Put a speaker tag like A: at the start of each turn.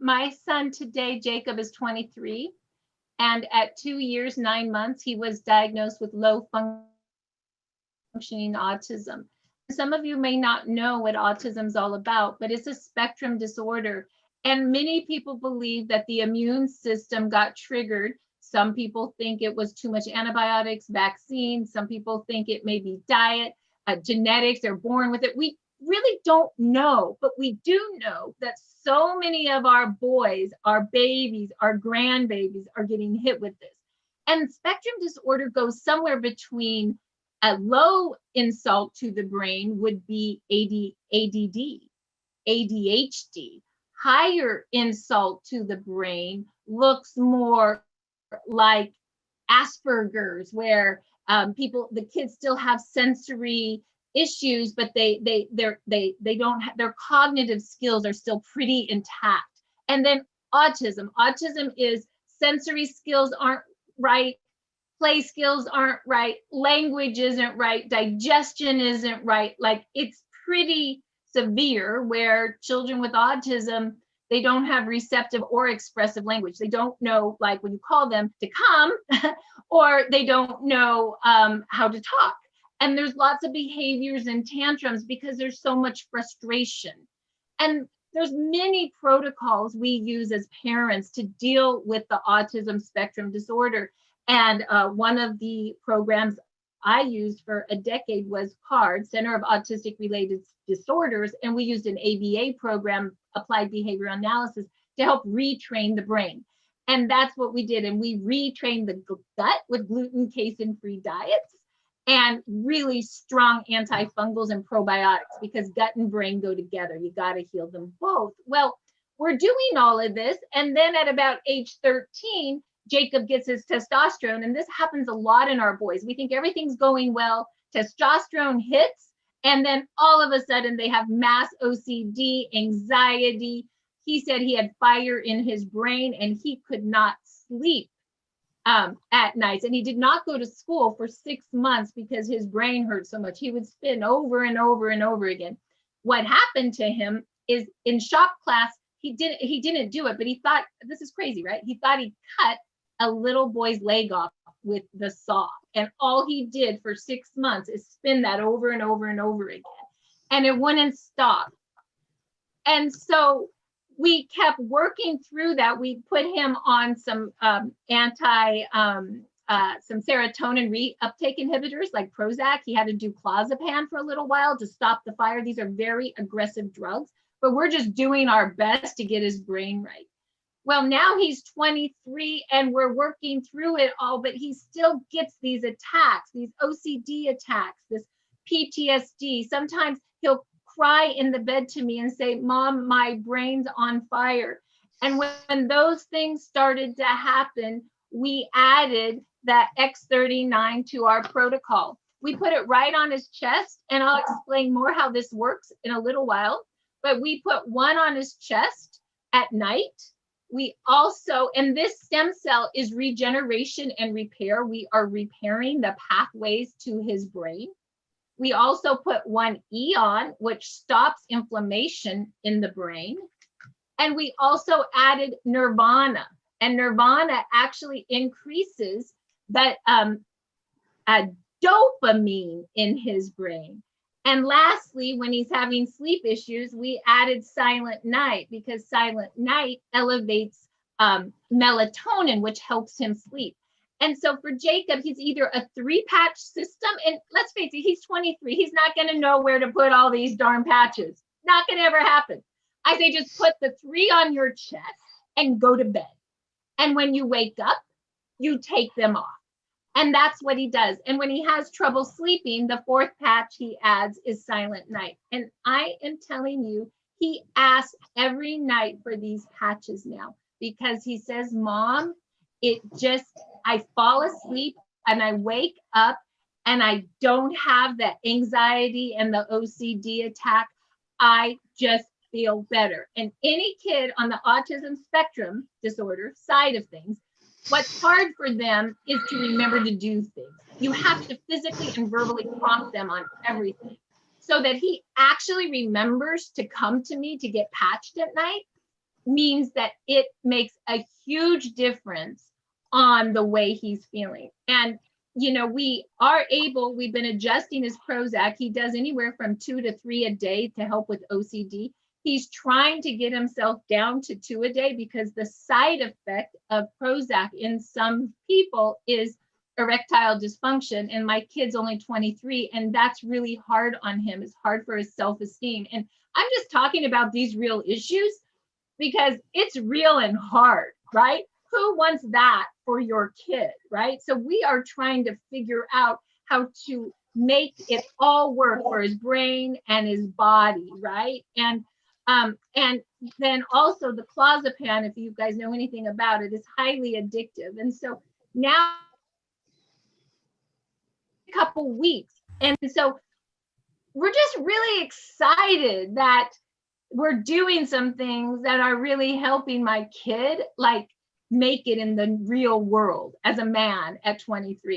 A: my son today, Jacob, is 23. And at 2 years, 9 months, he was diagnosed with low functioning autism. Some of you may not know what autism is all about, but it's a spectrum disorder. And many people believe that the immune system got triggered. Some people think it was too much antibiotics, vaccines. Some people think it may be diet, genetics, they're born with it. We really don't know, but we do know that so many of our boys, our babies, our grandbabies are getting hit with this. And spectrum disorder goes somewhere between a low insult to the brain would be ADD, ADHD. Higher insult to the brain looks more like Asperger's, where the kids still have sensory issues, but they don't have, their cognitive skills are still pretty intact. And then autism is sensory skills aren't right, play skills aren't right, language isn't right, digestion isn't right. Like, it's pretty severe, where children with autism, they don't have receptive or expressive language. They don't know, like, when you call them to come, or they don't know how to talk. And there's lots of behaviors and tantrums because there's so much frustration. And there's many protocols we use as parents to deal with the autism spectrum disorder. And one of the programs I used for a decade was CARD, Center of Autistic Related Disorders. And we used an ABA program, Applied Behavioral Analysis, to help retrain the brain. And that's what we did. And we retrained the gut with gluten, casein-free diets and really strong antifungals and probiotics, because gut and brain go together. You got to heal them both. Well, we're doing all of this. And then at about age 13, Jacob gets his testosterone. And this happens a lot in our boys. We think everything's going well. Testosterone hits. And then all of a sudden they have mass OCD, anxiety. He said he had fire in his brain and he could not sleep at night. And he did not go to school for 6 months because his brain hurt so much. He would spin over and over and over again. What happened to him is, in shop class, he didn't do it, but he thought, this is crazy, right? He thought he cut a little boy's leg off with the saw. And all he did for 6 months is spin that over and over and over again. And it wouldn't stop. And so we kept working through that. We put him on some some serotonin reuptake inhibitors like Prozac. He had to do clozapam for a little while to stop the fire. These are very aggressive drugs, but we're just doing our best to get his brain right. Well, now he's 23 and we're working through it all, but he still gets these attacks, these OCD attacks, this PTSD. Sometimes he'll cry in the bed to me and say, "Mom, my brain's on fire." And when those things started to happen, we added that X39 to our protocol. We put it right on his chest, and I'll explain more how this works in a little while, but we put one on his chest at night. We also, and this stem cell is regeneration and repair. We are repairing the pathways to his brain. We also put one E on, which stops inflammation in the brain. And we also added Nirvana. And Nirvana actually increases that dopamine in his brain. And lastly, when he's having sleep issues, we added Silent Night, because Silent Night elevates melatonin, which helps him sleep. And so for Jacob, he's either a 3-patch system, and let's face it, he's 23. He's not going to know where to put all these darn patches. Not going to ever happen. I say just put the 3 on your chest and go to bed. And when you wake up, you take them off. And that's what he does. And when he has trouble sleeping, the 4th patch he adds is Silent Night. And I am telling you, he asks every night for these patches now, because he says, "Mom, I fall asleep and I wake up and I don't have the anxiety and the OCD attack. I just feel better." And any kid on the autism spectrum disorder side of things, what's hard for them is to remember to do things. You have to physically and verbally prompt them on everything, so that he actually remembers to come to me to get patched at night. means that it makes a huge difference on the way he's feeling. And we've been adjusting his Prozac. He does anywhere from 2 to 3 a day to help with OCD. He's trying to get himself down to 2 a day because the side effect of Prozac in some people is erectile dysfunction. And my kid's only 23, and that's really hard on him. It's hard for his self-esteem. And I'm just talking about these real issues because it's real and hard, right? Who wants that for your kid, right? So we are trying to figure out how to make it all work for his brain and his body, right? And then also the clozapam, if you guys know anything about it, is highly addictive. And so now a couple weeks. And so we're just really excited that we're doing some things that are really helping my kid, like make it in the real world as a man at 23.